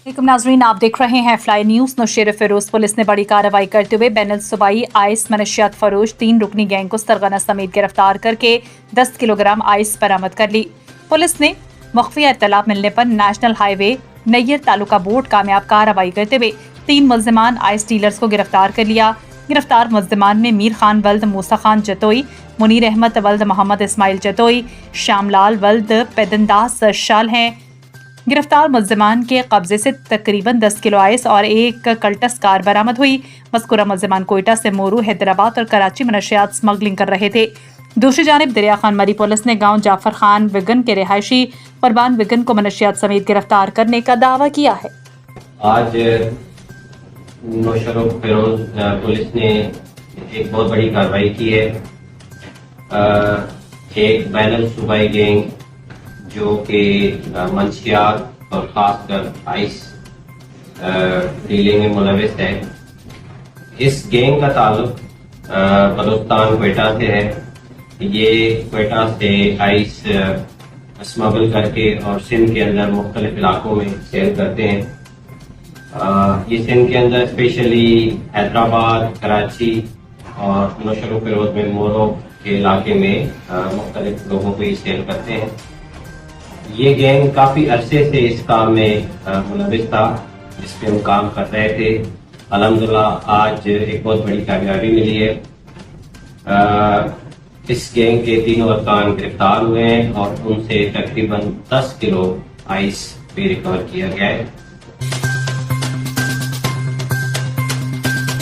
नाजरीन, आप देख रहे हैं fly news. Nausher Firoz police ने बड़ी कार्रवाई करते हुए बैनुल सूबाई आइस मनशियात फरोश 3 रुकनी गैंग को सरगना समेत गिरफ्तार करके 10 किलोग्राम आइस बरामद कर ली। पुलिस ने मुख्फिया इत्तला मिलने पर नेशनल हाईवे नैयर तालुका बोर्ड कामयाब कार्रवाई करते हुए 3 मुल्जिमान आइस डीलर्स को गिरफ्तार कर लिया। गिरफ्तार मुल्जिमान में मीर खान वल्द मूसा खान जतोई, मुनीर अहमद वल्द मोहम्मद इस्माइल जतोई, श्यामलाल वल्द पैदंदास शाल हैं। गिरफ्तार मुल्जिमान के कब्जे से तकरीबन 10 किलो आइस और एक कल्टस कार बरामद हुई। मज़कूरा मुल्जिमान कोयटा से मोरू, हैदराबाद और कराची में नशियात स्मगलिंग कर रहे थे। दूसरी जानिब दरिया खान मरी पुलिस ने गांव जाफर खान विगन के रिहायशी कुर्बान विगन को मनशियात समेत गिरफ्तार करने का दावा किया है। आज नौशेर फिरोज पुलिस ने एक बहुत बड़ी कार्रवाई की है। एक बैनुल सूबाई गैंग जो कि मंशियात और ख़ासकर आइस डीलिंग में मुलविस है। इस गैंग का ताल्लुक बलूचिस्तान कोयटा से है। ये कोयटा से आइस स्मगल करके और सिंध के अंदर मुख्तलिफ इलाकों में सेल करते हैं। ये सिंध के अंदर स्पेशली हैदराबाद, कराची और नौशेर फिरोज में मोरो के इलाके में मुख्तलिफ लोगों को ये सेल करते हैं। ये गैंग काफ़ी अरसे से इस काम में मुलविस था, जिस पे हम काम कर रहे थे। अल्हम्दुलिल्लाह आज एक बहुत बड़ी कामयाबी मिली है। इस गैंग के तीनों अरकान गिरफ्तार हुए हैं और उनसे तकरीबन 10 किलो आइस भी रिकवर किया गया है।